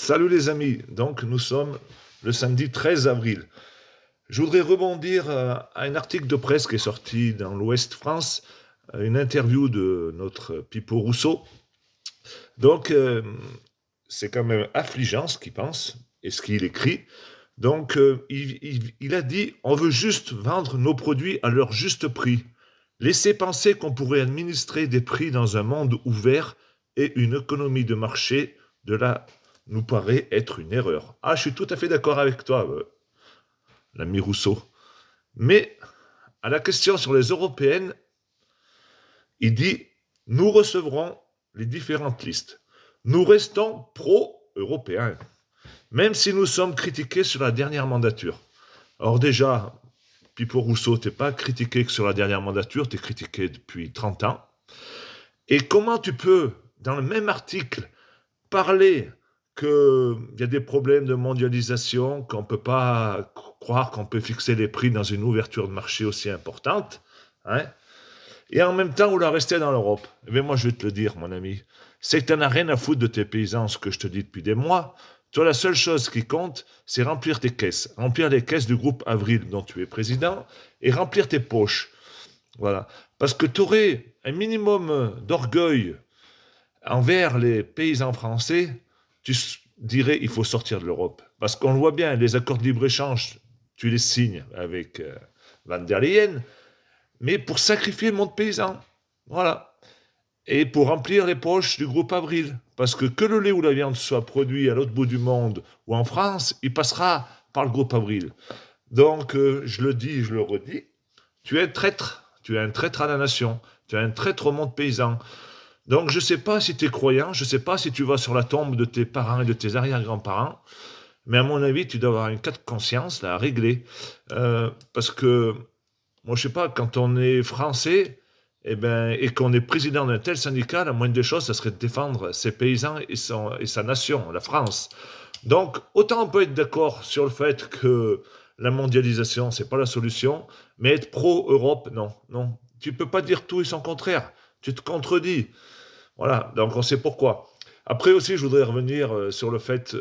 Salut les amis, donc nous sommes le samedi 13 avril. Je voudrais rebondir à un article de presse qui est sorti dans l'Ouest France, une interview de notre Pipo Rousseau. Donc c'est quand même affligeant ce qu'il pense et ce qu'il écrit. Donc il a dit, on veut juste vendre nos produits à leur juste prix. Laisser penser qu'on pourrait administrer des prix dans un monde ouvert et une économie de marché de là nous paraît être une erreur. Ah, je suis tout à fait d'accord avec toi, l'ami Rousseau. Mais à la question sur les européennes, il dit, nous recevrons les différentes listes. Nous restons pro-européens, même si nous sommes critiqués sur la dernière mandature. Or déjà, Pipo Rousseau, t'es pas critiqué que sur la dernière mandature, t'es critiqué depuis 30 ans. Et comment tu peux, dans le même article, parler qu'il y a des problèmes de mondialisation, qu'on ne peut pas croire qu'on peut fixer les prix dans une ouverture de marché aussi importante, hein, et en même temps vouloir rester dans l'Europe. Eh bien, moi, je vais te le dire, mon ami, c'est que tu n'en as rien à foutre de tes paysans, ce que je te dis depuis des mois. Toi, la seule chose qui compte, c'est remplir tes caisses, remplir les caisses du groupe Avril dont tu es président, et remplir tes poches. Voilà. Parce que tu aurais un minimum d'orgueil envers les paysans français, tu dirais il faut sortir de l'Europe. Parce qu'on le voit bien, les accords de libre-échange, tu les signes avec Van der Leyen, mais pour sacrifier le monde paysan. Voilà. Et pour remplir les poches du groupe Avril. Parce que le lait ou la viande soit produit à l'autre bout du monde ou en France, il passera par le groupe Avril. Donc, je le dis, je le redis, tu es un traître. Tu es un traître à la nation. Tu es un traître au monde paysan. Donc, je ne sais pas si tu es croyant, je ne sais pas si tu vas sur la tombe de tes parents et de tes arrière-grands-parents, mais à mon avis, tu dois avoir une cas de conscience là, à régler. Parce que, moi, je ne sais pas, quand on est français et qu'on est président d'un tel syndicat, la moindre des choses, ça serait de défendre ses paysans et sa nation, la France. Donc, autant on peut être d'accord sur le fait que la mondialisation, ce n'est pas la solution, mais être pro-Europe, non, non. Tu ne peux pas dire tout et son contraire. Tu te contredis. Voilà, donc on sait pourquoi. Après aussi, je voudrais revenir sur le fait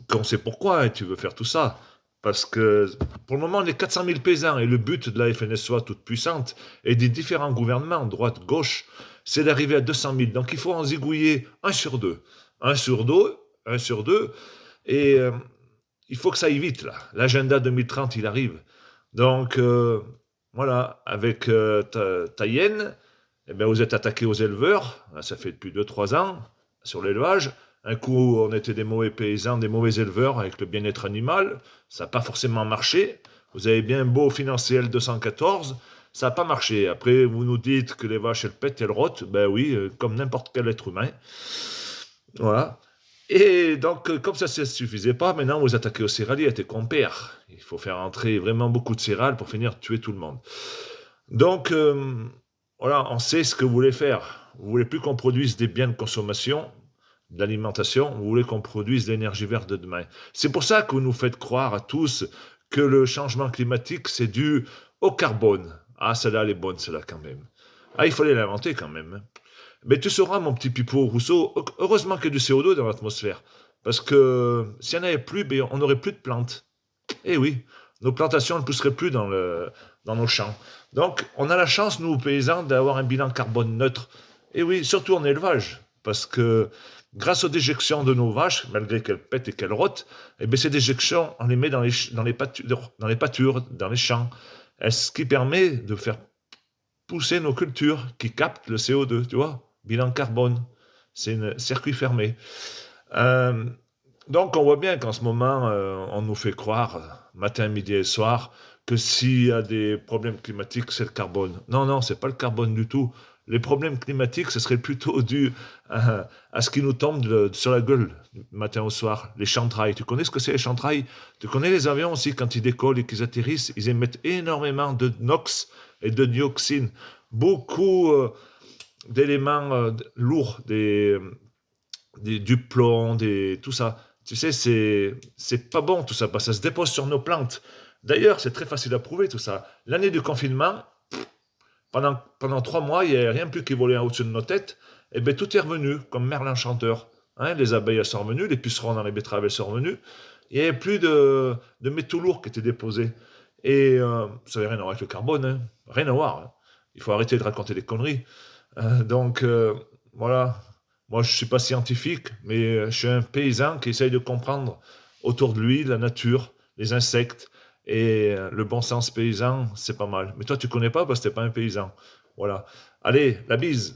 qu'on sait pourquoi tu veux faire tout ça. Parce que pour le moment, on est 400 000 paysans et le but de la FNSEA toute puissante et des différents gouvernements, droite, gauche, c'est d'arriver à 200 000. Donc il faut en zigouiller un sur deux. Un sur deux. Et il faut que ça aille vite, là. L'agenda 2030, il arrive. Donc voilà, avec Taïen, eh bien, vous êtes attaqué aux éleveurs, ça fait depuis 2-3 ans, sur l'élevage. Un coup, on était des mauvais paysans, des mauvais éleveurs avec le bien-être animal. Ça n'a pas forcément marché. Vous avez bien beau financer L214, ça n'a pas marché. Après, vous nous dites que les vaches, elles pètent, elles rotent. Ben oui, comme n'importe quel être humain. Voilà. Et donc, comme ça ne suffisait pas, maintenant, vous attaquez aux céréaliers, à tes compères. Il faut faire entrer vraiment beaucoup de céréales pour finir tuer tout le monde. Donc, voilà, on sait ce que vous voulez faire. Vous voulez plus qu'on produise des biens de consommation, de l'alimentation, vous voulez qu'on produise de l'énergie verte de demain. C'est pour ça que vous nous faites croire à tous que le changement climatique, c'est dû au carbone. Ah, celle-là, elle est bonne, celle-là, quand même. Ah, il fallait l'inventer, quand même. Mais tu sauras, mon petit Pipo Rousseau, heureusement qu'il y a du CO2 dans l'atmosphère. Parce que s'il n'y en avait plus, ben, on n'aurait plus de plantes. Eh oui, nos plantations ne pousseraient plus dans nos champs. Donc, on a la chance, nous, paysans, d'avoir un bilan carbone neutre. Et oui, surtout en élevage. Parce que grâce aux déjections de nos vaches, malgré qu'elles pètent et qu'elles rotent, eh bien, ces déjections, on les met dans les pâtures, dans les champs. Ce qui permet de faire pousser nos cultures qui captent le CO2, tu vois, bilan carbone. C'est un circuit fermé. Donc, on voit bien qu'en ce moment, on nous fait croire, matin, midi et soir, que s'il y a des problèmes climatiques, c'est le carbone. Non, non, c'est pas le carbone du tout. Les problèmes climatiques, ce serait plutôt dû à ce qui nous tombe sur la gueule, matin au soir, les chantrailles. Tu connais ce que c'est, les chantrailles? Tu connais les avions aussi, quand ils décollent et qu'ils atterrissent, ils émettent énormément de NOx et de dioxine. Beaucoup d'éléments lourds, du plomb, tout ça. Tu sais, c'est pas bon tout ça, parce que ça se dépose sur nos plantes. D'ailleurs, c'est très facile à prouver tout ça. L'année du confinement, pendant 3 mois, il n'y avait rien plus qui volait au-dessus de nos têtes. Et bien, tout est revenu, comme Merlin chanteur. Hein, les abeilles, elles sont revenues, les pucerons dans les betteraves, elles sont revenues. Il n'y avait plus de métaux lourds qui étaient déposés. Et ça n'avait rien à voir avec le carbone, hein. Rien à voir, hein. Il faut arrêter de raconter des conneries. Donc, voilà. Moi, je ne suis pas scientifique, mais je suis un paysan qui essaye de comprendre autour de lui la nature, les insectes. Et le bon sens paysan, c'est pas mal. Mais toi, tu connais pas parce que tu n'es pas un paysan. Voilà. Allez, la bise.